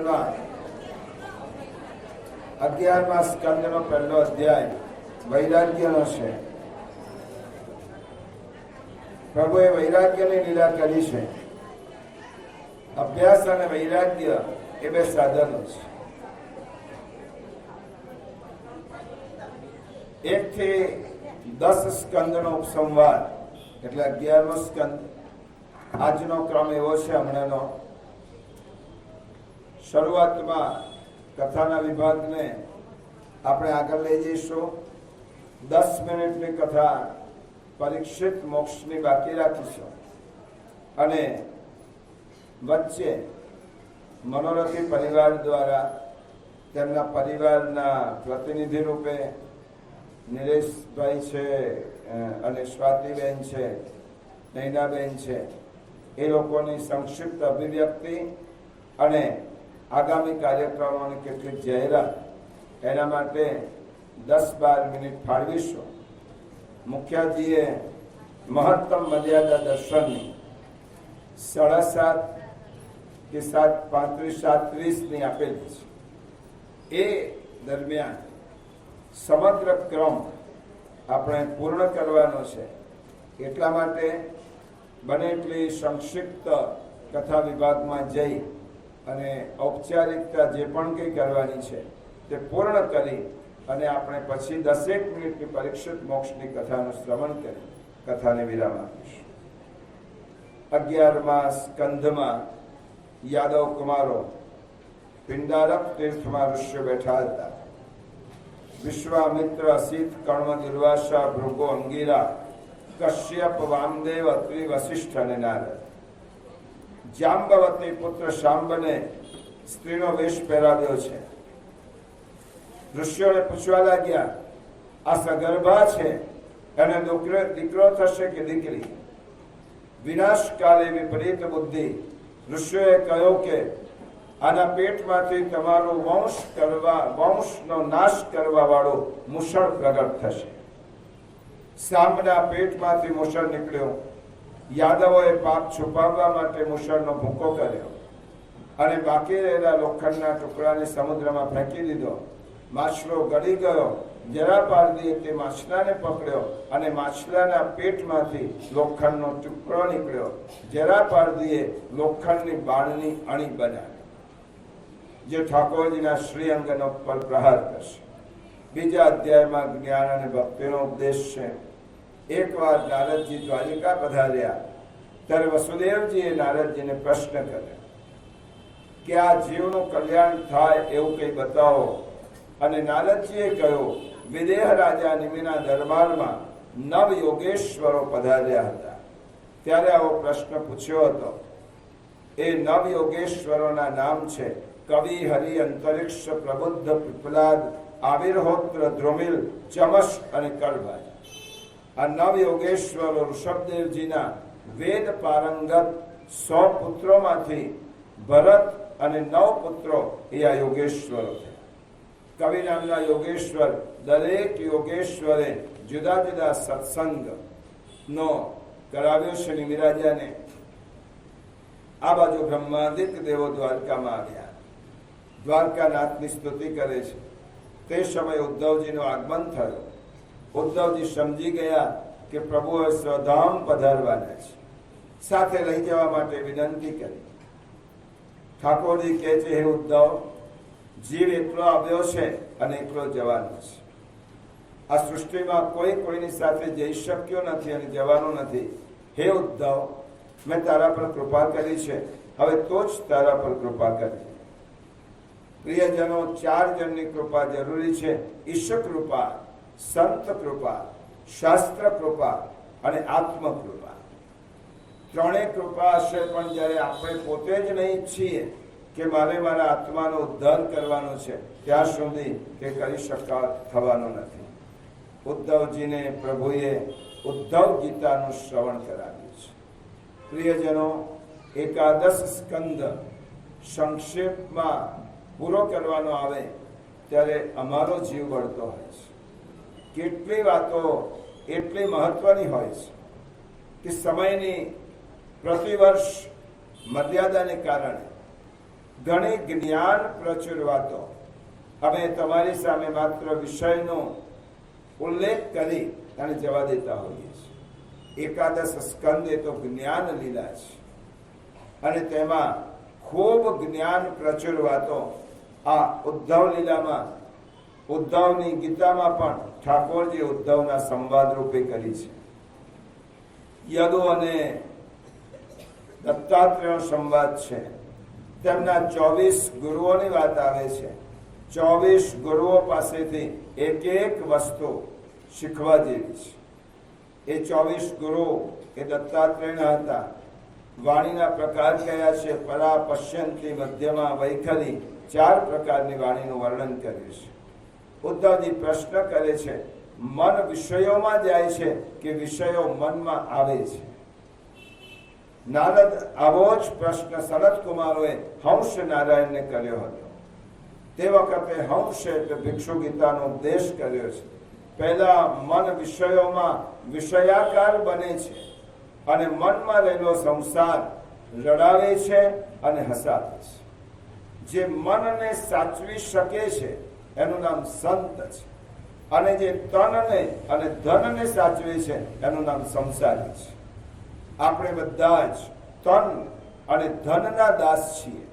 સ્કંદમાં 11મા સ્કંદનો પહેલો અધ્યાય વૈરાગ્યનો છે. પ્રભુએ વૈરાગ્યની લીલા કરી છે. અભ્યાસ અને વૈરાગ્ય એ બે સાધનો છે. 1 થી 10 સ્કંદનો ઉપસંહાર એટલે 11મો સ્કંદ. આજનો ક્રમ એવો છે હમણાંનો. શરૂઆતમાં કથાના વિભાગને આપણે આગળ લઈ જઈશું. 10 મિનિટની કથા પરીક્ષિત મોક્ષની બાકી રાખીશું અને વચ્ચે મનોરથી પરિવાર દ્વારા તેમના પરિવારના પ્રતિનિધિ રૂપે નિલેશભાઈ છે અને સ્વાતિબેન છે, નૈનાબેન છે, એ લોકોની સંક્ષિપ્ત અભિવ્યક્તિ અને આગામી કાર્યક્રમોની કેટલીક જાહેરાત, એના માટે 10-12 મિનિટ ફાળવીશું. મુખ્યજીએ મહત્તમ મર્યાદા દર્શનની 7:30 કે 7:35-7:30 આપેલી છે. એ દરમિયાન સમગ્ર ક્રમ આપણે પૂર્ણ કરવાનો છે. એટલા માટે બને એટલી સંક્ષિપ્ત કથા વિભાગમાં જઈ અને ઔપચારિકતા જે પણ કંઈ કરવાની છે તે પૂર્ણ કરી અને આપણે પછી 10 મિનિટની પરીક્ષિત મોક્ષની કથાનું શ્રવણ કરી કથાને વિરામ આપીશું. 11મા સ્કંધમાં યાદવ કુમારો પિંડારક તીર્થમાં ઋષિઓ બેઠા હતા. વિશ્વામિત્ર, અસિત, કર્ણ, દુર્વાસા, ભૃગુ, અંગીરા, કશ્યપ, વામદેવ, અત્રિ, વશિષ્ઠ અને નારદ. જાંબવતી પુત્ર શાંબને સ્ત્રીનો વેશ પહેરાવ્યો છે. ઋષિઓને પૂછવા લાગ્યા, આ સગર્ભા છે, એને દીકરો થશે કે દીકરી? વિનાશકાલે વિપરીત બુદ્ધિ. ઋષિઓએ કહ્યું કે આના પેટમાંથી તમારો વંશનો નાશ કરવા વાળો મુસળ પ્રગટ થશે. સાંબના પેટમાંથી મુસળ નીકળ્યો. યાદવોએ પાપ છુપાવવા માટે મુસળનો ભૂકો કર્યો અને બાકી રહેલા લોખંડના ટુકડાને સમુદ્રમાં ફેંકી દીધો. માછલો ગળી ગયો. જરા પારદીએ તે માછલાને પકડ્યો અને માછલાના પેટમાંથી લોખંડનો ટુકડો નીકળ્યો. જરા પારદીએ લોખંડની બાણની અણી બનાવી, જે ઠાકોરજીના શ્રીઅંગનો પર પ્રહાર કરશે. બીજા અધ્યાયમાં જ્ઞાન અને ભક્તિનો ઉપદેશ છે. એકવાર નારદજી દ્વારિકા પધાર્યા ત્યારે વસુદેવજીએ નારદજીને પ્રશ્ન કર્યો કે આ જીવનું કલ્યાણ થાય એવું કંઈ બતાવો. અને નારદજીએ કહ્યું, વિદેહ રાજા નિમિના દરબારમાં નવ યોગેશ્વરો પધાર્યા હતા. ત્યારે આવો પ્રશ્ન પૂછ્યો હતો. એ નવ યોગેશ્વરોના નામ છે કવિ, હરિ, અંતરિક્ષ, પ્રબુદ્ધ, પીપલાદ, આવિર્હોત્ર, ધ્રુમિલ, ચમશ અને કળભાઈ. આ નવ યોગેશ્વરો ઋષભદેવજીના વેદ પારંગત 100 પુત્રોમાંથી ભરત અને 9 પુત્રો એ આ યોગેશ્વરો છે. કવિ નામના યોગેશ્વર, દરેક યોગેશ્વરે જુદા જુદા સત્સંગ નો કરાવ્યો છે નિમિરાજાને. આ બાજુ બ્રહ્માદિત્ય દેવો દ્વારકામાં આવ્યા, દ્વારકાનાથની સ્તુતિ કરે છે. તે સમયે ઉદ્ધવજીનું આગમન થયું. ઉદ્ધવજી સમજી ગયા કે પ્રભુએ સ્વધામ પધારવાના છે. સાથે લઈ જવા માટે વિનંતી કરી. ઠાકોરજી કહે છે, હે ઉદ્ધવ, જીવ એકલો આવ્યો છે અને એકલો જવાનો છે. આ સૃષ્ટિમાં કોઈ કોઈની સાથે જઈ શક્યો નથી અને જવાનું નથી. હે ઉદ્ધવ, મેં તારા પર કૃપા કરી છે, હવે તો જ તારા પર કૃપા કરજે. પ્રિયજનો, 4 જણની કૃપા જરૂરી છે. ઈશ્વર કૃપા, સંત કૃપા, શાસ્ત્ર કૃપા અને આત્મ કૃપા. ત્રણેય કૃપા હશે, પણ જ્યારે આપણે પોતે જ નહીં છીએ કે મારે મારા આત્માનો ઉદ્ધાર કરવાનો છે, ત્યાં સુધી તે કરી થવાનો નથી. ઉદ્ધવજીને પ્રભુએ ઉદ્ધવ ગીતાનું શ્રવણ કરાવ્યું છે. પ્રિયજનો, 11 સ્કંદ સંક્ષેપમાં પૂરો કરવાનો આવે ત્યારે અમારો જીવ બળતો હોય છે. કેટલી વાતો એટલી મહત્વની હોય છે કે સમયની પ્રતિવર્ષ મર્યાદાને કારણે ઘણી જ્ઞાન પ્રચુર વાતો અમે તમારી સામે માત્ર વિષયનો ઉલ્લેખ કરી અને જવા દેતા હોઈએ છીએ. એકાદશ સ્કંદ એ તો જ્ઞાન લીલા છે અને તેમાં ખૂબ જ્ઞાન પ્રચુર વાતો આ ઉદ્ધવ લીલામાં, ઉદ્ધવની ગીતામાં પણ ઠાકોરજી ઉદ્ધવના સંવાદ રૂપે કરી છે. યદુ અને દત્તાત્રેયનો સંવાદ છે. તેમના 24 ગુરુઓની વાત આવે છે. 24 ગુરુઓ પાસેથી એક એક વસ્તુ શીખવા જેવી છે. એ 24 ગુરુ એ દત્તાત્રેયના હતા. વાણીના પ્રકાર કયા છે? પરા, પશ્યંતી, મધ્યમાં, વૈખરી, 4 પ્રકારની વાણીનું વર્ણન કર્યું છે. ઉદ્ધવજી પ્રશ્ન કરે છે, મન વિષયોમાં જાય છે કે વિષયો મનમાં આવે છે? નારદ આવો જ પ્રશ્ન સનત કુમારોએ હંસ નારાયણને કર્યો હતો. તે વખતે હંસે ભિક્ષુ ગીતાનો ઉપદેશ કર્યો છે. પહેલા મન વિષયોમાં વિષયાકાર બને છે અને મનમાં રહેલો સંસાર રડાવે છે અને હસાવે છે. જે મનને સાચવી શકે છે એનું નામ સંત છે અને જે તનને અને ધનને સાચવે છે એનું નામ સંસારી છે. આપણે બધા જ તન અને ધનના દાસ છીએ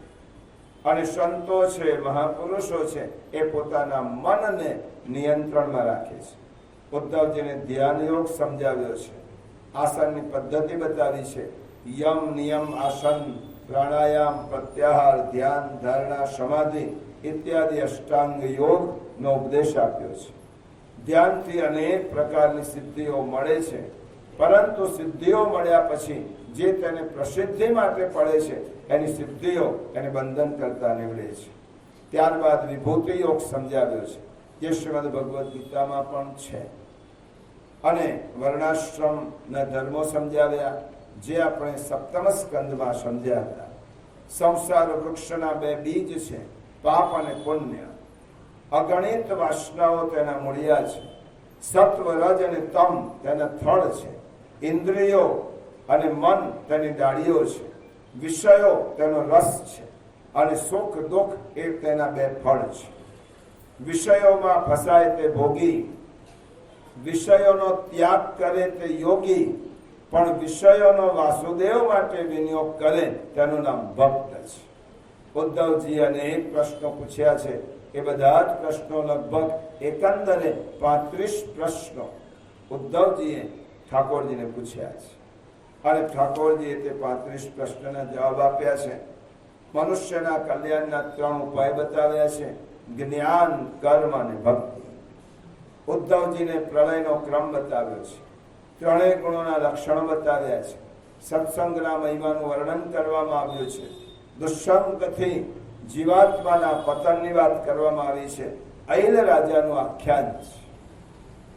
અને સંતો છે, મહાપુરુષો છે, એ પોતાના મનને નિયંત્રણમાં રાખે છે. ઉદ્ધવજીને ધ્યાન યોગ સમજાવ્યો છે. આસનની પદ્ધતિ બતાવી છે. યમ, નિયમ, આસન, પ્રાણાયામ, પ્રત્યાહાર, ધ્યાન, ધારણા, સમાધિ ઇત્યાદિ અષ્ટાંગ યોગ નો ઉપદેશ આપ્યો છે. ધ્યાનથી અનેક પ્રકારની સિદ્ધિઓ મળે છે, પરંતુ સિદ્ધિઓ મળ્યા પછી જે તેને પ્રસિદ્ધિ માટે પડે છે એની સિદ્ધિઓ એને બંધન કરતા નીવડે છે. ત્યારબાદ વિભૂતિ યોગ સમજાવ્યો છે, જે શ્રીમદ ભગવદ્ ગીતામાં પણ છે. અને વર્ણાશ્રમના ધર્મો સમજાવ્યા, જે આપણે સપ્તમ સ્કંદમાં સમજ્યા હતા. સંસાર વૃક્ષના 2 બીજ છે, પાપ અને પુણ્ય. અગણિત વાસનાઓ તેના મૂળિયા છે. સત્વ, રજ અને તમ તેના થડ છે. ઇન્દ્રિયો અને મન તેની ડાળીઓ છે. વિષયો તેનો રસ છે અને સુખ દુઃખ એ તેના 2 ફળ છે. વિષયોમાં ફસાય તે ભોગી, વિષયોનો ત્યાગ કરે તે યોગી, પણ વિષયોનો વાસુદેવ માટે વિનિયોગ કરે તેનું નામ ભક્ત છે. ઉદ્ધવજી અનેક પ્રશ્નો પૂછ્યા છે. એ બધા જ પ્રશ્નો લગભગ એકંદરે 35 પ્રશ્નો ઉદ્ધવજીએ ઠાકોરજીને પૂછ્યા છે અને ઠાકોરજીએ તે 35 પ્રશ્નના જવાબ આપ્યા છે. મનુષ્યના કલ્યાણના 3 ઉપાય બતાવ્યા છે: જ્ઞાન, કર્મ અને ભક્તિ. ઉદ્ધવજીને પ્રલયનો ક્રમ બતાવ્યો છે. 3 ગુણોના લક્ષણો બતાવ્યા છે. સત્સંગના મહિમાનું વર્ણન કરવામાં આવ્યું છે. દુષ્સંગથી જીવાત્માના પતનની વાત કરવામાં આવી છે. અહિલ રાજાનું આખ્યાન છે.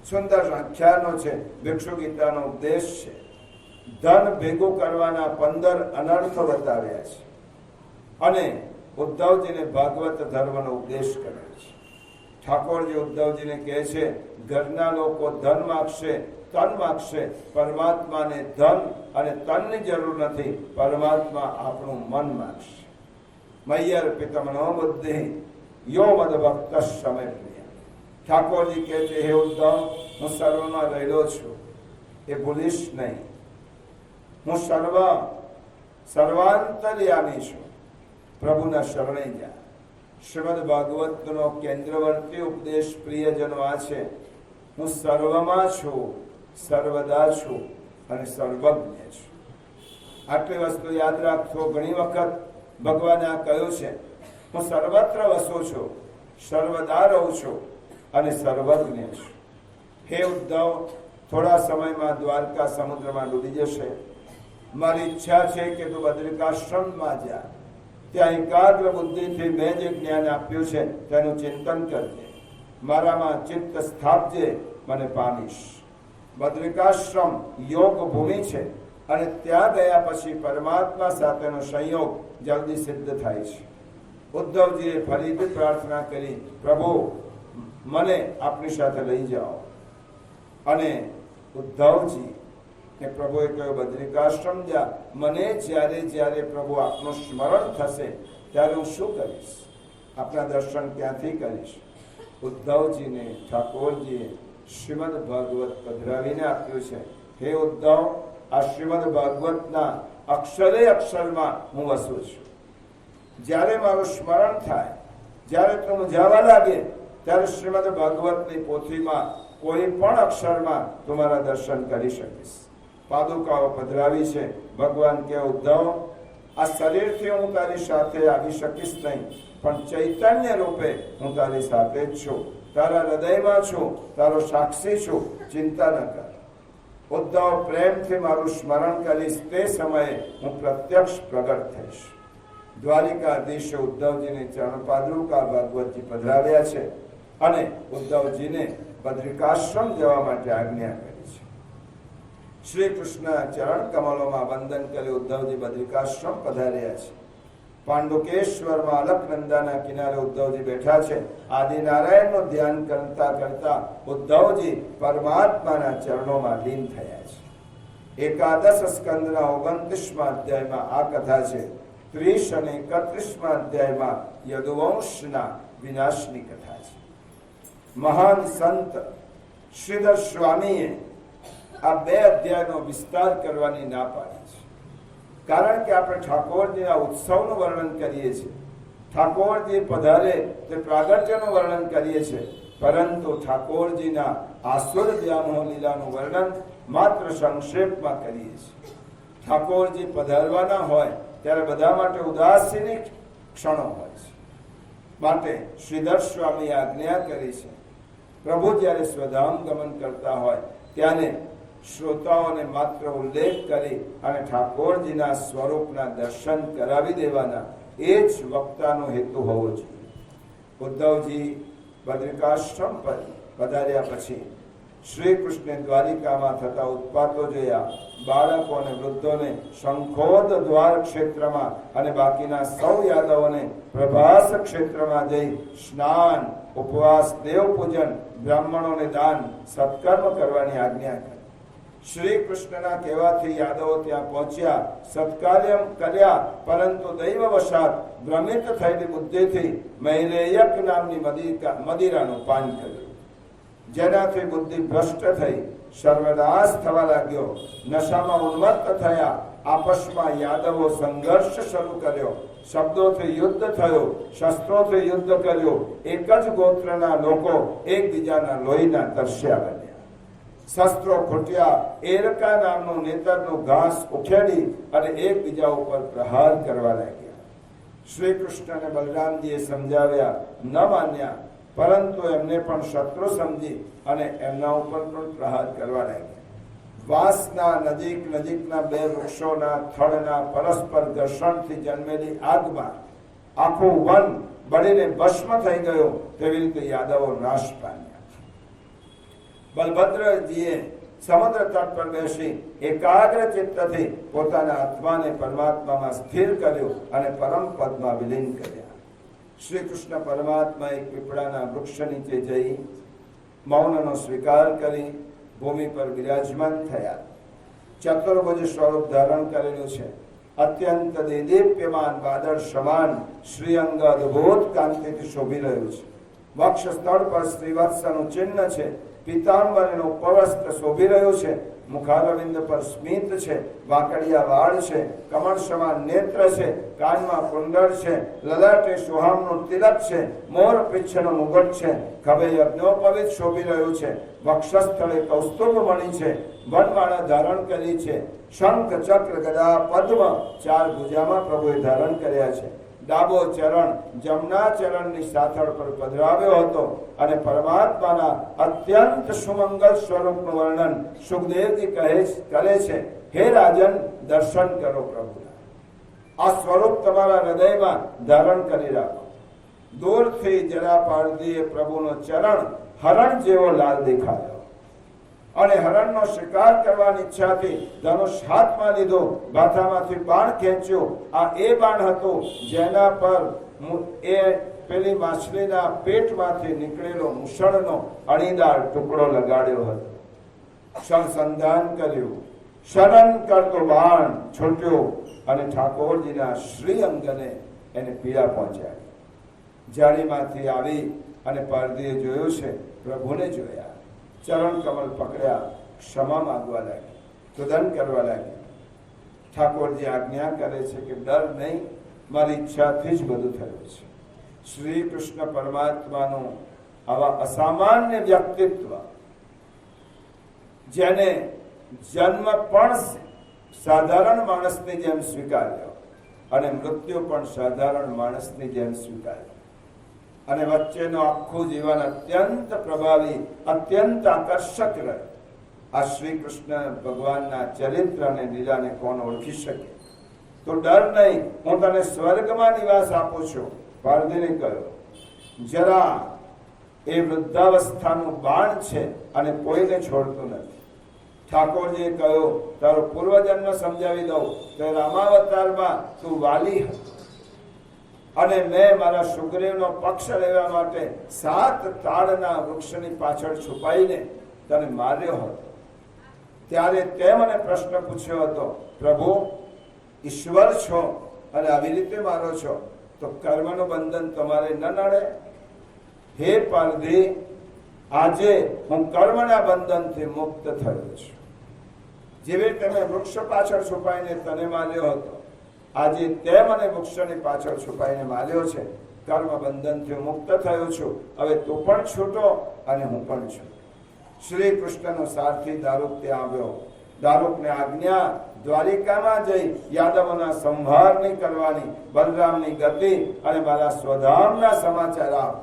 સુંદર આખ્યાનો છે. ભિક્ષુ ગીતાનો ઉપદેશ છે. ધન ભેગું કરવાના 15 અનર્થો બતાવ્યા છે અને ઉદ્ધવજીને ભાગવત ધર્મનો ઉપદેશ કર્યો છે. ઠાકોરજી ઉદ્ધવજીને કહે છે, ઘરના લોકો ધન માગશે, તન માગશે, પરમાત્માને ધન અને તનની જરૂર નથી. પરમાત્મા આપણું મન માગશે. મય્યર પિતમનો બુદ્ધિ યો મદ ભક્ત સમય પ્રિય. ઠાકોરજી કહે છે, હે ઉદ્ધવ, હું સર્વમાં રહેલો છું, એ ભૂલીશ નહીં. હું સર્વાંતર્યામી છું. પ્રભુના શરણે જા. શ્રીમદ ભાગવતનો કેન્દ્રવર્તી ઉપદેશ પ્રિયજનો આ છે: હું સર્વમાં છું, સર્વદા છું અને સર્વજ્ઞ છું. આટલી વસ્તુ યાદ રાખજો. ઘણી વખત ભગવાને આ કહ્યું છે, હું સર્વત્ર વસું છું, સર્વદા રહું છું અને સર્વજ્ઞ છું. હે ઉદ્ધવ, થોડા સમયમાં દ્વારકા સમુદ્રમાં ડૂબી જશે. મારી ઈચ્છા છે કે તું બદ્રિકાશ્રમમાં જા. ત્યાં એકાગ્ર બુદ્ધિથી મેં જે જ્ઞાન આપ્યું છે તેનું ચિંતન કરજે. મારામાં ચિત્ત સ્થાપજે, મને પામીશ. બદ્રિકાશ્રમ યોગ ભૂમિ છે અને ત્યાં ગયા પછી પરમાત્મા સાથેનો સંયોગ જલ્દી સિદ્ધ થાય છે. ઉદ્ધવજીએ ફરીથી પ્રાર્થના કરી, પ્રભુ, મને આપની સાથે લઈ જાઓ. અને ઉદ્ધવજી કે પ્રભુએ કહ્યું, બદ્રિકાશ્રમ જા. મને જ્યારે જ્યારે પ્રભુ આપનું સ્મરણ થશે ત્યારે હું શું કરીશ? આપણા દર્શન ક્યાંથી કરીશ? ઉદ્ધવજીને ઠાકોરજીએ શ્રીમદ ભાગવત પધરાવીને આપ્યું છે. હે ઉદ્ધવ, આ શ્રીમદ ભાગવતના અક્ષરે અક્ષરમાં હું વસું છું. જ્યારે મારું સ્મરણ થાય, જ્યારે તું મૂંઝાવા લાગે, ત્યારે શ્રીમદ ભાગવતની પોથીમાં કોઈ પણ અક્ષરમાં તમારા દર્શન કરી શકીશ. પાદુકાઓ પધરાવી છે. ભગવાન કે ઉદ્ધવ, આ શરીરથી હું તારી સાથે આવી શકીશ નહીં, પણ ચૈતન્ય રૂપે હું તારી સાથે જ છું, તારા હૃદયમાં છું, તારો સાક્ષી છું, ચિંતા ન કર. ઉદ્ધવ, પ્રેમથી મારું સ્મરણ કરીશ, તે સમયે હું પ્રત્યક્ષ પ્રગટ થઈશ. દ્વારિકાધીશે ઉદ્ધવજીને ચરણ પાદુકા ભાગવતજી પધરાવ્યા છે અને ઉદ્ધવજીને બદ્રિકાશ્રમ જવા માટે આજ્ઞા કરી છે. શ્રી કૃષ્ણ ચરણ કમલોમાં વંદન કરી ઉદ્ધવજી બદ્રિકાશ્રમ પધાર્યા છે. પાંડુકેશ્વરમાં અલકનંદાના કિનારે ઉદ્ધવજી બેઠા છે. આદિનારાયણનું ધ્યાન કરતા કરતા ઉદ્ધવજી પરમાત્માના ચરણોમાં લીન થયા છે. એકાદશ સ્કંદના 29મા અધ્યાયમાં આ કથા છે. 30 અને 31મા અધ્યાયમાં યદુવંશના વિનાશની કથા છે. મહાન સંત શ્રીધર સ્વામીએ આ 2 અધ્યાયનો વિસ્તાર કરવાની ના પાડી છે. કારણ કે આપણે ઠાકોરજીના ઉત્સવનું વર્ણન કરીએ છીએ, ઠાકોરજી પધારે તે પ્રાગટ્યનું વર્ણન કરીએ છીએ, પરંતુ ઠાકોરજીના આસુર વ્યામોહ લીલાનું વર્ણન માત્ર સંક્ષેપમાં કરીએ છીએ. ઠાકોરજી પધારવાના હોય ત્યારે બધા માટે ઉદાસીની ક્ષણો હોય છે. માટે શ્રીધર સ્વામીએ આજ્ઞા કરી છે, પ્રભુ જ્યારે સ્વધામ ગમન કરતા હોય ત્યારે શ્રોતાઓને માત્ર ઉલ્લેખ કરી અને ઠાકોરજીના સ્વરૂપના દર્શન કરાવી દેવાના, એ જ વક્તાનો હેતુ હોવો જોઈએ. ઉદ્ધવજી બદ્રિકાશ્રમ પર પધાર્યા પછી શ્રી કૃષ્ણે દ્વારિકામાં થતા ઉત્પાતો જોયા. બાળકો અને વૃદ્ધોને શંખોદ દ્વાર ક્ષેત્રમાં અને બાકીના સૌ યાદવોને પ્રભાસ ક્ષેત્રમાં જઈ સ્નાન, ઉપવાસ, દેવ પૂજન, બ્રાહ્મણોને દાન, સત્કર્મ કરવાની આજ્ઞા કરી. શ્રી કૃષ્ણના કહેવાથી યાદવો ત્યાં પહોંચ્યા, સત્કાર્ય કર્યા, પરંતુ દૈવવશાત ભ્રમિત થયેલી બુદ્ધિથી મૈરેયક નામની મદિરાનું પાન કર્યું, જેનાથી બુદ્ધિ ભ્રષ્ટ થઈ સર્વનાશ થવા લાગ્યો. નશામાં ઉન્મત્ત થયા. આપસમાં યાદવો સંઘર્ષ શરૂ કર્યો. શબ્દોથી યુદ્ધ થયો, શસ્ત્રોથી યુદ્ધ કર્યો. એક જ ગોત્રના લોકો એકબીજાના લોહીના તરસ્યા બન્યા. શસ્ત્રો ખૂટ્યા. એરકા નામનું નેતરનું ઘાસ ઉખેડી અને એકબીજા ઉપર પ્રહાર કરવા લાગ્યા. શ્રી કૃષ્ણ અને બલરામજીએ સમજાવ્યા, ન માન્યા, પરંતુ એમને પણ શત્રુ સમજી અને એમના ઉપર પણ પ્રહાર કરવા લાગ્યા. વાંસના નજીકના 2 વૃક્ષોના થડના પરસ્પર ઘર્ષણથી જન્મેલી આગમાં આખું વન બળીને ભસ્મ થઈ ગયું. તેવી રીતે યાદવો નાશ પામ્યા. બલભદ્રજીએ સમુદ્ર તટ પર બેસી એકાગ્ર ચિત્તથી પોતાના આત્માને પરમાત્મામાં સ્થિર કર્યું અને પરમ પદમાં વિલીન કર્યા. શ્રી કૃષ્ણ પરમાત્મા એક પીપળાના વૃક્ષ નીચે જઈ મૌનનો સ્વીકાર કરી ભૂમિ પર વિરાજમાન થયા. ચતુર્ભુજ સ્વરૂપ ધારણ કરેલું છે. અત્યંત દેદીપ્યમાન વાદળ સમાન શ્રીઅંગ અદભુત કાંતિથી શોભી રહ્યું છે. વક્ષ સ્થળ પર શ્રીવત્સનું ચિહ્ન છે. પિતાંબરનું પવસ્ત્ર શોભી રહ્યું છે. મુખારવિંદ પર સ્મિત છે. વાકડિયા વાળ છે. કમળ સમાન નેત્ર છે. કાનમાં કુંડળ છે. લલાટે સુહામનું તિલક છે. મોર પીછનો મુગટ છે. ખભે યજ્ઞોપવિત શોભી રહ્યું છે. વક્ષસ્થળે કૌસ્તુભ મણિ છે. વનમાળા ધારણ કરી છે. શંખ, ચક્ર, ગદા, પદ્મ 4 ભુજામાં પ્રભુએ ધારણ કર્યા છે. ડાબો ચરણ જમણા ચરણની સાથળ પર પધરાવ્યો હતો અને પરમાત્માના અત્યંત સુમંગલ સ્વરૂપનું વર્ણન સુખદેવજી કરે છે. હે રાજન, દર્શન કરો પ્રભુના. આ સ્વરૂપ તમારા હૃદયમાં ધારણ કરી રાખો. દૂરથી જરા પારધીએ પ્રભુનો ચરણ હરણ જેવો લાલ દેખાયો અને હરણનો શિકાર કરવાની ઈચ્છાથી ધનુષ હાથમાં લીધો. માથામાંથી બાણ ખેંચ્યો. આ એ બાણ હતું જેના પર એ પેલી માછલીના પેટમાંથી નીકળેલો મુસળનો અણીદાર ટુકડો લગાડ્યો હતો. સંધાન કર્યું. શરણ કરતો બાણ છૂટ્યો અને ઠાકોરજીના શ્રી અંગને એને પીડા પહોંચાડી. જાળીમાંથી આવી અને પારધીએ જોયું છે, પ્રભુને જોયા, ચરણ કમલ પકડ્યા, ક્ષમા માંગવા લાગી, તુદન કરવા લાગી. ઠાકોરજી આજ્ઞા કરે છે કે ડર નહીં, મારી ઈચ્છાથી જ બધું થયું છે. શ્રી કૃષ્ણ પરમાત્માનું આવા અસામાન્ય વ્યક્તિત્વ, જેને જન્મ પણ સાધારણ માણસની જેમ સ્વીકાર્યો અને મૃત્યુ પણ સાધારણ માણસની જેમ સ્વીકાર્યો, અને વચ્ચેનું આખું જીવન અત્યંત પ્રભાવી, અત્યંત આકર્ષક રહે. આ શ્રી કૃષ્ણ ભગવાનના ચરિત્ર અને લીલાને કોણ ઓળખી શકે? તો ડર નહીં, હું તને સ્વર્ગમાં નિવાસ આપું છું. પારધીને કહ્યું, જરા એ વૃદ્ધાવસ્થાનું બાણ છે અને કોઈને છોડતું નથી. ઠાકોરજીએ કહ્યું, તારો પૂર્વજન્મ સમજાવી દઉં તો રામાવતારમાં તું વાલી હતો અને મેં મારા સુગ્રીવનો પક્ષ લેવા માટે 7 તાડના વૃક્ષની પાછળ છુપાઈને તને માર્યો હતો. ત્યારે તે મને પ્રશ્ન પૂછ્યો હતો, પ્રભુ ઈશ્વર છો અને આવી રીતે મારો છો તો કર્મનું બંધન તમારે ન નડે? હે પારધી, આજે હું કર્મના બંધનથી મુક્ત થયો છું. જેવી તમે વૃક્ષ પાછળ છુપાઈને તને માર્યો હતો, આજે તે મને વૃક્ષની પાછળ છુપાઈને માર્યો છે. કર્મ બંધનથી મુક્ત થયો છું. હવે તું પણ છૂટો અને હું પણ છું. શ્રી કૃષ્ણનો સારથી દારૂક ત્યાં આવ્યો. દારૂકને આજ્ઞા દ્વારિકામાં જઈ યાદવોના સંહારની કરવાની, બલરામની ગતિ અને મારા સ્વધામના સમાચાર આપ.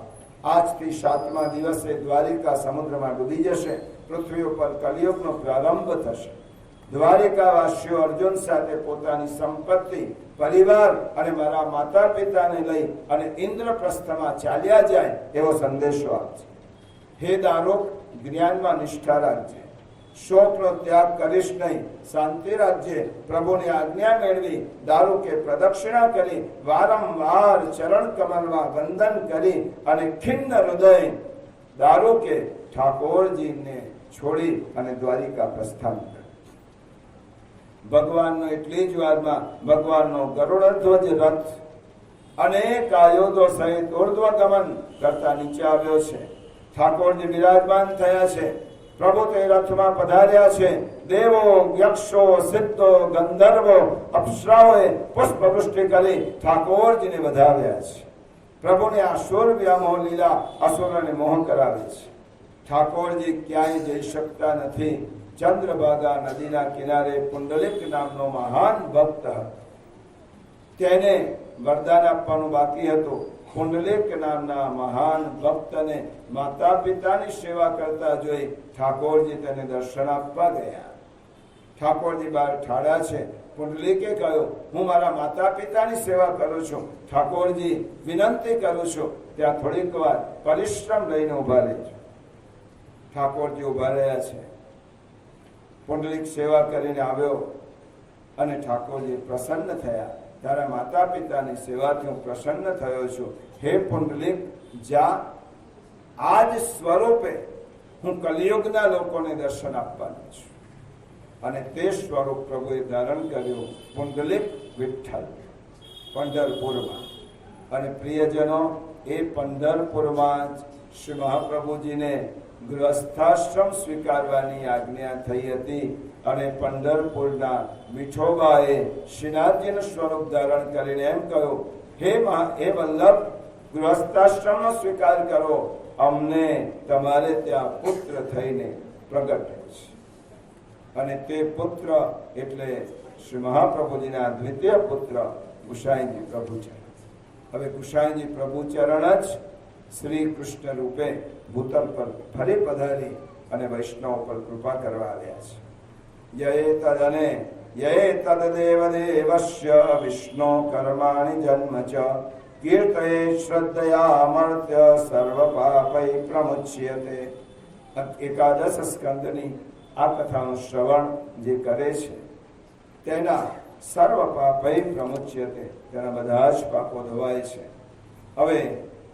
આજથી 7મા દિવસે દ્વારિકા સમુદ્રમાં ડૂબી જશે. પૃથ્વી ઉપર કલિયુગનો પ્રારંભ થશે. દ્વારિકાવાસીઓ અર્જુન સાથે પોતાની સંપત્તિ, પરિવાર અને મારા માતા પિતાને લઈ અને ઇન્દ્રપ્રસ્થમાં ચાલ્યા જાય એવો સંદેશો આપશે. હે દારૂક, જ્ઞાનમાં નિષ્ઠા રાખજે, શોકનો ત્યાગ કરીશ નહીં, શાંતિ રાખજે. પ્રભુની આજ્ઞા મેળવી દારૂકે પ્રદક્ષિણા કરી, વારંવાર ચરણ કમલમાં વંદન કરી અને ખિન્ન હૃદય દારૂકે ઠાકોરજીને છોડી અને દ્વારિકા પ્રસ્થાન કર્યું. ભગવાનનો એટલી જ વારમાં ભગવાનનો ગરુડધ્વજ રથ અનેક આયુધો સહિત ઉર્ધ્વગમન કરતા નીચે આવ્યો છે. ઠાકોરજી બિરાજમાન થયા છે. પ્રભુ તે રથમાં પધાર્યા છે. દેવો, યક્ષો, સિદ્ધો, ગંધર્વો, અપ્સરાઓએ પુષ્પવૃષ્ટિ કરી ઠાકોરજીને વધાવ્યા છે. પ્રભુને અસુર વ્યામોહ લીલા અસુરોને મોહ કરાવે છે. ઠાકોરજી ક્યાંય જઈ શકતા નથી. ચંદ્રભાગા નદીના કિનારે પુંડલિક નામનો મહાન ભક્ત હતો. તેને વરદાન આપવાનું બાકી હતું. પુંડલિક નામના મહાન ભક્તને માતા પિતાની સેવા કરતા જોઈ ઠાકોરજી તેને દર્શન આપવા ગયા. ઠાકોરજી બહાર ઠાડા છે. પુંડલિકે કહ્યું, હું મારા માતા પિતાની સેવા કરું છું. ઠાકોરજી વિનંતી કરું છું, ત્યાં થોડીક વાર પરિશ્રમ લઈને ઉભા રહેજો. ઠાકોરજી ઉભા રહ્યા છે. પુંડલિક સેવા કરીને આવ્યો અને ઠાકોરજી પ્રસન્ન થયા. તારા માતા પિતાની સેવાથી હું પ્રસન્ન થયો છું. હે પુંડલિક, જા, આજ સ્વરૂપે હું કલિયુગના લોકોને દર્શન આપવાનો છું. અને તે સ્વરૂપ પ્રભુએ ધારણ કર્યું. પુંડલિક વિઠ્ઠલ પંઢરપુરમાં. અને પ્રિયજનો, એ પંઢરપુરમાં જ શ્રી મહાપ્રભુજીને ગૃહસ્થાશ્રમ સ્વીકારવાની આજ્ઞા થઈ હતી. અને પંઢરપુરના વિઠોબાએ શ્રીનાથજીનું સ્વરૂપ ધારણ કરીને એમ કહ્યું, હે વલ્લભ, ગૃહસ્થાશ્રમનો સ્વીકાર કરો. અમને તમારે ત્યાં પુત્ર થઈને પ્રગટ છે. અને તે પુત્ર એટલે શ્રી મહાપ્રભુજીના દ્વિતીય પુત્ર ગુસાઈજી પ્રભુચરણ. હવે ગુસાઈજી પ્રભુચરણ જ શ્રી કૃષ્ણ રૂપે ભૂતલ પર ફરી પધારી અને વૈષ્ણવ પર કૃપા કરવા આવ્યા છે. યે તદેવ દેવસ્ય વિષ્ણુ કર્માણિ જન્મ ચ કીર્તયે શ્રદ્ધયા અમર્ત્ય સર્વ પાપૈ પ્રમુચ્યતે. એકાદશ સ્કંદની આ કથાનું શ્રવણ જે કરે છે તેના સર્વ પાપૈ પ્રમુચ્યતે, તેના બધા જ પાપો ધોવાય છે. હવે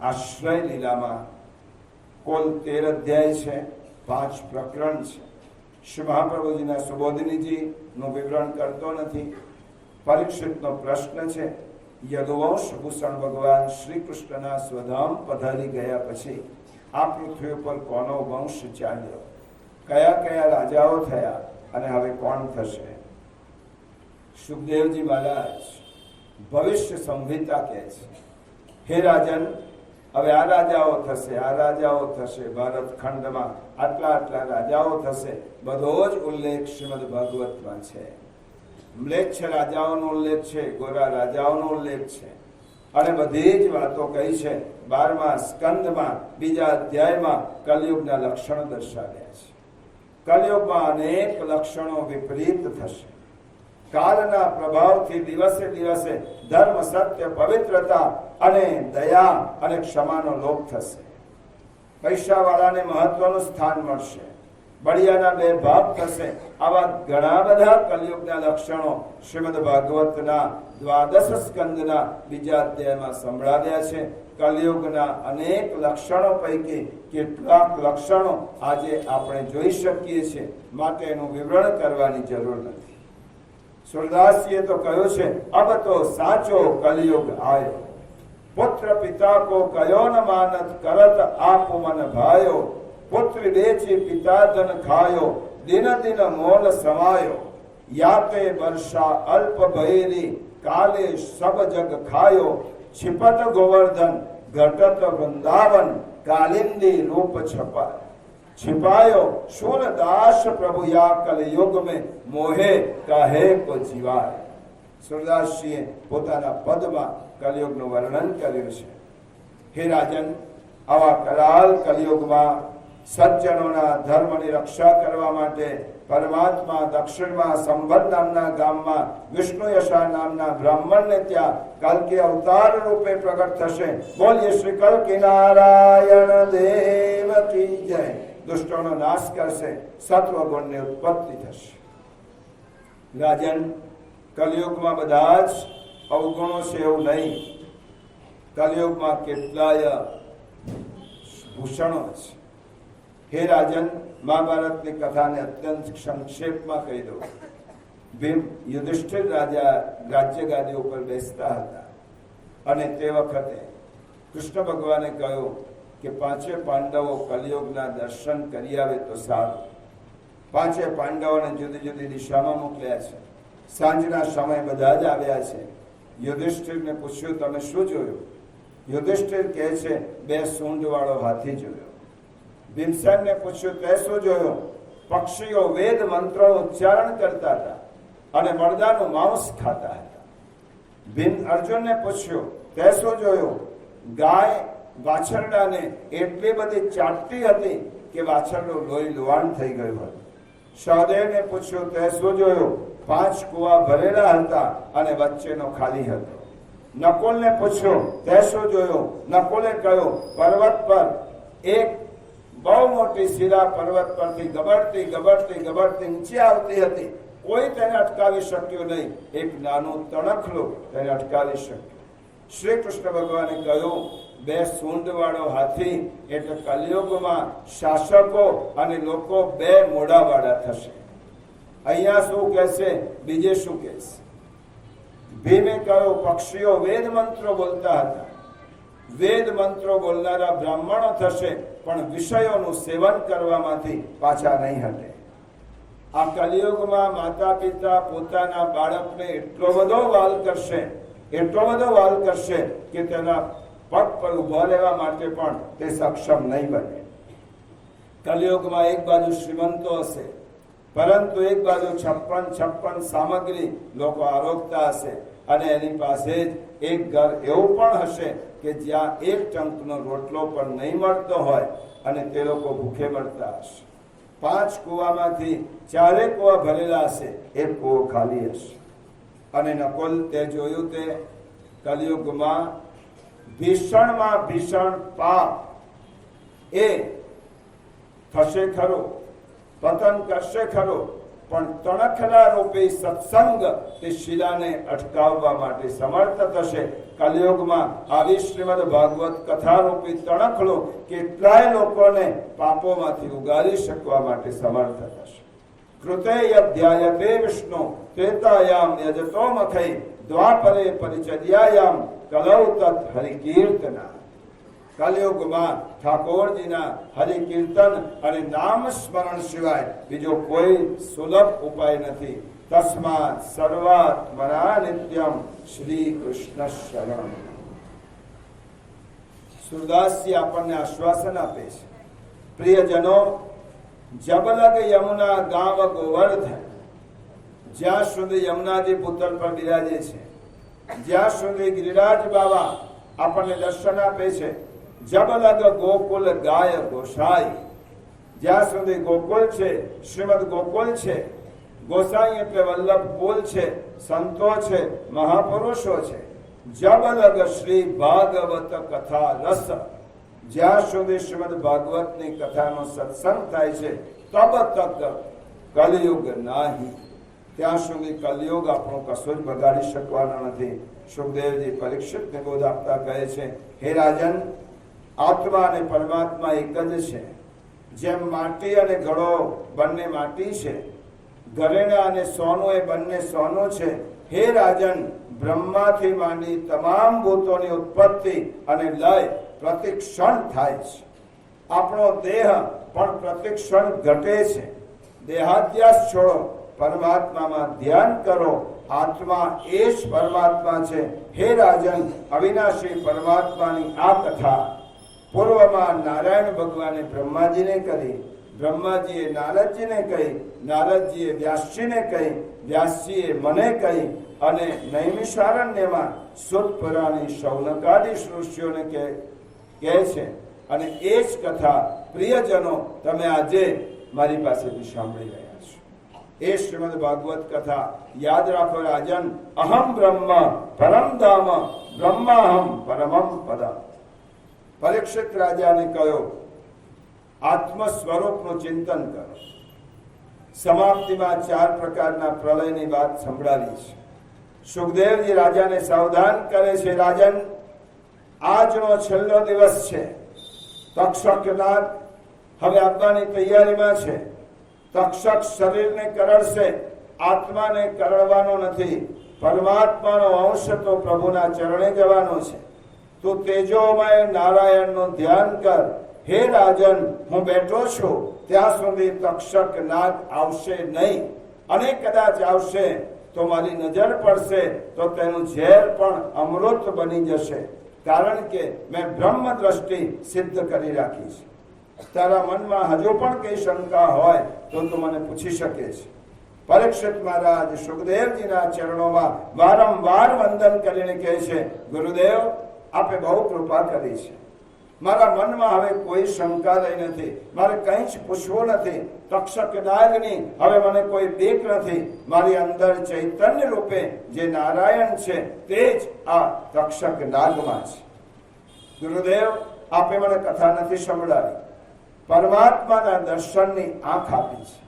આશ્રય લીલામાં કુલ 13 અધ્યાય છે, 5 પ્રકરણ છે. શ્રી મહાપ્રભુજીના સુબોધિનીજીનું વિવરણ કરતો નથી. પરીક્ષિતનો પ્રશ્ન છે યદુવંશ ભૂષણ ભગવાન શ્રી કૃષ્ણના સ્વધામ પધારી ગયા પછી આ પૃથ્વી ઉપર કોનો વંશ ચાલ્યો, કયા કયા રાજાઓ થયા અને હવે કોણ થશે? સુખદેવજી મહારાજ ભવિષ્ય સંહિતા કહે છે, હે રાજન, હવે આ રાજાઓ થશે, આ રાજાઓ થશે, ભારત ખંડમાં આટલા આટલા રાજાઓ થશે. બધો જ ઉલ્લેખ શ્રીમદ ભાગવતમાં છે. મ્લેચ્છ રાજાઓનો ઉલ્લેખ છે, ગોરા રાજાઓનો ઉલ્લેખ છે, અને બધી જ વાતો કહી છે. 12મા સ્કંદમાં બીજા અધ્યાયમાં કલયુગના લક્ષણો દર્શાવ્યા છે. કલયુગમાં અનેક લક્ષણો વિપરીત થશે. કાળના પ્રભાવથી દિવસે દિવસે ધર્મ, સત્ય, પવિત્રતા અને દયા અને ક્ષમાનો લોપ થશે. પૈસાવાળાને મહત્વનું સ્થાન મળશે, બળિયાના 2 ભાગ થશે. આવા ઘણા બધા કલયુગના લક્ષણો શ્રીમદ ભાગવતના 12 સ્કંદના બીજા અધ્યાયમાં સંભળાવ્યા છે. કલયુગના અનેક લક્ષણો પૈકી કેટલાક લક્ષણો આજે આપણે જોઈ શકીએ છીએ, માટે એનું વિવરણ કરવાની જરૂર નથી. સુરદાસજીએ તો કહ્યું છે, અબ તો સાચો કલયુગ આયો, પુત્ર પિતા કો કયો ન માનત, કરત આપ મન ભાયો, પુત્ર બેચી પિતા ધન ખાયો, દિન દિન મોલ સમાયો, યાતે વર્ષા અલ્પ ભૈરી, કાલે સબ જગ ખાયો, छिपत गोवर्धन घटत वृंदावन, कालिंदी रूप छपा छिपायो, सूरदास प्रभु या कलयुग में मोहे कहे को जीवाय. સુરદાસજીએ પોતાના પદમાં કલયુગનું વર્ણન કર્યું છે. હે રાજન, આવા કરાલ કલયુગમાં સજ્જનોના ધર્મની રક્ષા કરવા માટે પરમાત્મા દક્ષિણમાં સંભદ નામના ગામમાં વિષ્ણુયશા નામના બ્રાહ્મણને ત્યાં કલ્કી અવતાર રૂપે પ્રગટ થશે. બોલીએ શ્રી કલ્કી નારાયણ દેવ કી જય. દુષ્ટોનો નાશ કરશે, સત્વગુણની ઉત્પત્તિ થશે. રાજન, કલયુગમાં બધા જ અવગુણો છે એવું નહીં. કલયુગમાં કેટલાય ભૂષણો છે. હે રાજન, મહાભારતની કથાને અત્યંત સંક્ષેપમાં કહી દઉં. ભીમ યુધિષ્ઠિર રાજા રાજ્ય ગાદી ઉપર બેસતા હતા અને તે વખતે કૃષ્ણ ભગવાને કહ્યું કે 5 પાંડવો કલયુગના દર્શન કરી આવે તો સારું. 5 પાંડવોને જુદી જુદી દિશામાં મોકલ્યા છે. સાંજના સમય બધા જ આવ્યા છે. યુધિષ્ઠિરને પૂછ્યું, તમે શું જોયું? યુધિષ્ઠિર કહે છે, 2 સૂંઢવાળો હાથી જોયો. ભીમસેનને પૂછ્યું, તે શું જોયું? પક્ષીઓ વેદ મંત્રો ઉચ્ચારણ કરતા હતા અને મરદાનું માંસ ખાતા હતા. ભીમ અર્જુનને પૂછ્યું, તે શું જોયું? ગાય વાછરડાને એટલી બધી ચાટતી હતી કે વાછરડું લોહી લુહાણ થઈ ગયું હતું. સહદેવને પૂછ્યું, તે શું જોયું? 5 કુવા ભરેલા હતા અને વચ્ચેનો ખાલી હતો. નકુલને પૂછ્યું, તે શું જોયું? નકુલે કહ્યું, પર્વત પર એક બહુ મોટી શિલા પર્વત પરથી ગબડતી ગબડતી ગબડતી ઊંચી આવતી હતી. કોઈ તેને અટકાવી શક્યું નહીં. એક નાનું તણખલું તેને અટકાવી શક્યું. શ્રી કૃષ્ણ ભગવાને કહ્યું, 2 સૂંઢવાળો હાથી એટલે કલયુગમાં શાસકો અને લોકો 2 મોઢાવાળા થશે. અહીંયા શું કહેશે, બીજે શું કહેશે? ભીમે કહ્યું, પક્ષીઓ વેદ મંત્રો બોલતા હતા. વેદ મંત્રો બોલનારા બ્રાહ્મણો થશે, પણ વિષયોનું સેવન કરવામાંથી પાછા નહીં હટે. આ કલયુગમાં માતા પિતા પોતાના બાળકને એટલો બધો વાલ કરશે, એટલો બધો વાલ કરશે કે તેના પગ પર ઉભા રહેવા માટે પણ તે સક્ષમ નહીં બને. કલયુગમાં એક બાજુ શ્રીમંતો હશે, પરંતુ એક બાજુ 56 સામગ્રી લોકો આરોગતા હશે, અને એની પાસે જ એક ઘર એવું પણ હશે કે જ્યાં 1 ટંકનો રોટલો પણ નહીં મળતો હોય અને તે લોકો ભૂખે મરતા હશે. 5 કુવામાંથી 4 કુવા ભરેલા હશે, 1 કુવો ખાલી હશે. અને નકુલ, તે જોયું તે કલયુગમાં ભીષણમાં ભીષણ પાપ એ થશે ખરો, પતન કરશે ખરો, પણ તણખલા રૂપી સત્સંગ તે શિલાને અટકાવવા માટે સમર્થ થશે. કલયુગમાં આવી શ્રીમદ ભાગવત કથા રૂપી તણખલો કેટલાય લોકોને પાપોમાંથી ઉગારી શકવા માટે સમર્થ થશે. કૃતે અધ્યાયતે વિષ્ણુ ત્રેતાયામ યજતો મખૈ દ્વાપરે પરિચર્યાયામ કલૌ તત હરિકીર્તના. કલયુગમાં ઠાકોરજીના હરિકીર્તન અને નામ સ્મરણ સિવાય બીજો કોઈ સુલભ ઉપાય નથી. તસ્માત સર્વાત્મના નિત્યમ શ્રી કૃષ્ણ શરણ. સુરદાસજી આપણને આશ્વાસન આપે છે, પ્રિયજનો, જબલગ યમુના ગાવ ગોવર્ધ, જ્યાં સુધી યમુનાજી પુત્ર પર બિરાજે છે, જ્યાં સુધી ગિરિરાજ બાબા આપણને દર્શન આપે છે, જબલગ ગોકુલ ગાય ગોસાઈ, જ્યાં સુધી ગોકુલ છે, શ્રીમદ ગોકુલ છે, ગોસાઈ એટલે વલ્લભ કુલ છે, સંતો છે, મહાપુરુષો છે. જબલગ શ્રી ભાગવત કથા રસ, જ્યાં સુધી શ્રીમદ ભાગવતની કથાનો સત્સંગ થાય છે, તબ તક કલયુગ નાહી, ત્યાં સુધી કલયુગ આપણું કશું જ બગાડી શકવાનો નથી. સુખદેવજી પરીક્ષિતને બોધ આપતા કહે છે, હે રાજન, આત્મા અને પરમાત્મા એક જ છે. જેમ માટી અને ઘડો બંને માટી છે, ઘરેણા અને સોનું એ બંને સોનું છે. હે રાજન, બ્રહ્માથી માંડી તમામ ભૂતોની ઉત્પત્તિ અને લય પ્રતિક્ષણ થાય છે. આપણો દેહ પણ પ્રતિક્ષણ ઘટે છે. દેહાધ્યાસ છોડો, પરમાત્મામાં ધ્યાન કરો. આત્મા એ જ પરમાત્મા છે. હે રાજન, અવિનાશી પરમાત્માની આ કથા પૂર્વમાં નારાયણ ભગવાને બ્રહ્માજીને કરી, બ્રહ્માજીએ નારદજીને કહી, નારદજીએ વ્યાસજીને કહી, વ્યાસજીએ મને કહી, અને નૈમિષારણ્યમાં સુત પુરાણી શૌનકાદી ઋષિઓને કહે છે. અને એ જ કથા પ્રિયજનો તમે આજે મારી પાસેથી સાંભળી રહ્યા છો. એ શ્રીમદ ભાગવત કથા યાદ રાખો રાજન. અહમ બ્રહ્મ પરમ ધામ બ્રહ્માહમ પરમમ પદમ. પરીક્ષિત રાજાને કહ્યું, આત્મ સ્વરૂપનું ચિંતન કરો. સમાપ્તિમાં 4 પ્રકારના પ્રલયની વાત સંભળાવી છે. સુખદેવજી રાજાને સાવધાન કરે છે, રાજન, આજનો છેલ્લો દિવસ છે. તક્ષકનાગ હવે આવવાની તૈયારીમાં છે. તક્ષક શરીરને કરડશે, આત્માને કરડવાનો નથી. પરમાત્માનો અંશ તો પ્રભુના ચરણે જવાનો છે. તું તેજોમય નારાયણનું ધ્યાન કર. હે રાજન, હું બેઠો છું ત્યાં સુધી તક્ષક નાગ આવશે નહીં, અને કદાચ આવશે તો મારી નજર પડશે તો તેનું ઝેર પણ અમૃત બની જશે, કારણ કે મેં બ્રહ્મ દ્રષ્ટિ સિદ્ધ કરી રાખી છે. તારા મનમાં હજુ પણ કઈ શંકા હોય તો તું મને પૂછી શકે છે. પરીક્ષિત મહારાજ સુખદેવજીના ચરણોમાં વારંવાર વંદન કરીને કહે છે, ગુરુદેવ, આપે બહુ કૃપા કરી છે. મારા મનમાં હવે કોઈ શંકા રહી નથી. મારે કંઈ જ પૂછવું નથી. તક્ષક નાગની હવે મને કોઈ બીક નથી. મારી અંદર ચૈતન્ય રૂપે જે નારાયણ છે તે જ આ તક્ષક નાગમાં છે. ગુરુદેવ, આપે મને કથા નથી સંભળાવી. પરમાત્માના દર્શનની આંખ આપી છે.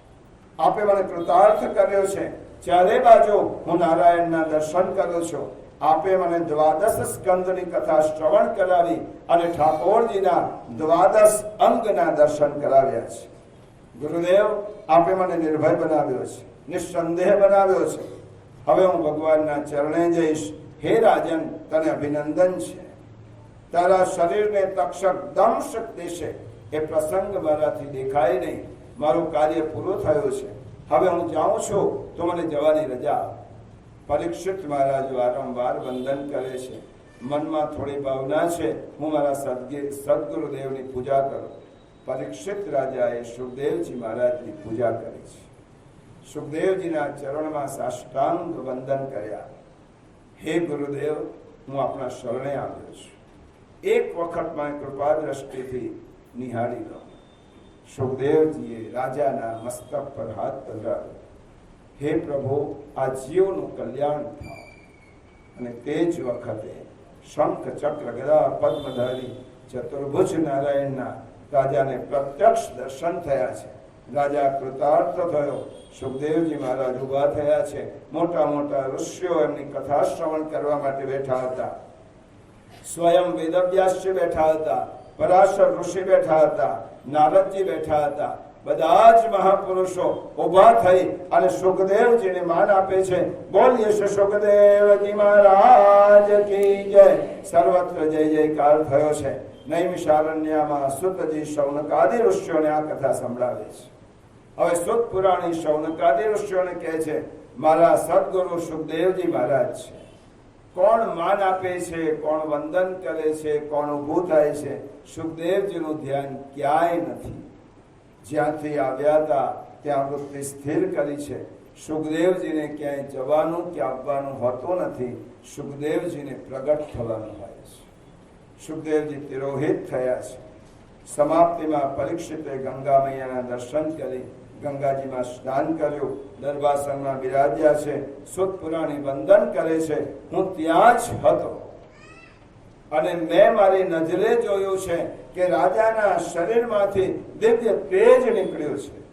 આપે મને કૃતાર્થ કર્યો છે. ચારે બાજુ હું નારાયણના દર્શન કરું છું. આપે મને 12 સ્કંદની કથા શ્રવણ કરાવી અને ઠાકોરજીના 12 અંગના દર્શન કરાવ્યા છે. ગુરુદેવ, આપે મને નિર્ભય બનાવ્યો છે, નિસંદેહ બનાવ્યો છે. હવે હું ભગવાનના ચરણે જઈશ. હે રાજન, તને અભિનંદન છે. તારા શરીરને તક્ષક દંશ દેશે એ પ્રસંગ મારાથી દેખાય નહીં. મારું કાર્ય પૂરું થયું છે. હવે હું જાઉં છું તો મને જવાની રજા. પરીક્ષિત મહારાજ વારંવાર વંદન કરે છે. મનમાં થોડી ભાવના છે, હું મારા સદગુરુદેવની પૂજા કરું. પરીક્ષિત રાજાએ સુખદેવજી મહારાજની પૂજા કરી છે. સુખદેવજીના ચરણમાં સાષ્ટાંગ વંદન કર્યા. હે ગુરુદેવ, હું આપણા શરણે આવ્યો છું. એક વખત મને કૃપા દ્રષ્ટિથી નિહાળી લો. સુખદેવજીએ રાજાના મસ્તક પર હાથ ધરાવ્યો. હે પ્રભુ, આ જીવનું કલ્યાણ થાવ. અને તે જ વખતે શંખ ચક્ર ગદા પદ્મધારી ચતુર્ભુજ નારાયણના રાજાને પ્રત્યક્ષ દર્શન થયા છે. રાજા કૃતાર્થ થયો. સુખદેવજી મહારાજ ઉભા થયા છે. મોટા મોટા ઋષિઓ એમની કથા શ્રવણ કરવા માટે બેઠા હતા. સ્વયં વેદવ્યાસજી બેઠા હતા, પરાશર ઋષિ બેઠા હતા, નારદજી બેઠા હતા. બધા જ મહાપુરુષો ઉભા થઈ અને સુખદેવજીને માન આપે છે. બોલીએ શ્રી સુખદેવજી મહારાજ કી જય. સર્વત્ર જય જયકાર થયો છે. નૈમિષારણ્યમાં સુતજી શૌનકાદિ ઋષિઓને આ કથા સંભળાવે છે. હવે સુત પુરાણી શૌનકાદિ ઋષિઓને કહે છે મારા સદગુરુ સુખદેવજી મહારાજ છે. કોણ માન આપે છે, કોણ વંદન કરે છે, કોણ ઊભું થાય છે, સુખદેવજીનું ધ્યાન ક્યાંય નથી. જ્યાંથી આવ્યા હતા ત્યાં વૃત્તિ સ્થિર કરી છે. સુખદેવજીને ક્યાંય જવાનું કે આવવાનું હોતું નથી. સુખદેવજીને પ્રગટ થવાનું હોય છે. સુખદેવજી તિરોહિત થયા છે. સમાપ્તિમાં પરીક્ષિતે ગંગા મૈયાના દર્શન કરી ગંગાજીમાં સ્નાન કર્યું, દરબાસનમાં બિરાજ્યા છે. સુત પુરાણી વંદન કરે છે હું ત્યાં જ હતો અને મેં મારી નજરે જોયું છે કે રાજાના શરીરમાંથી દિવ્ય તેજ નીકળ્યું છે.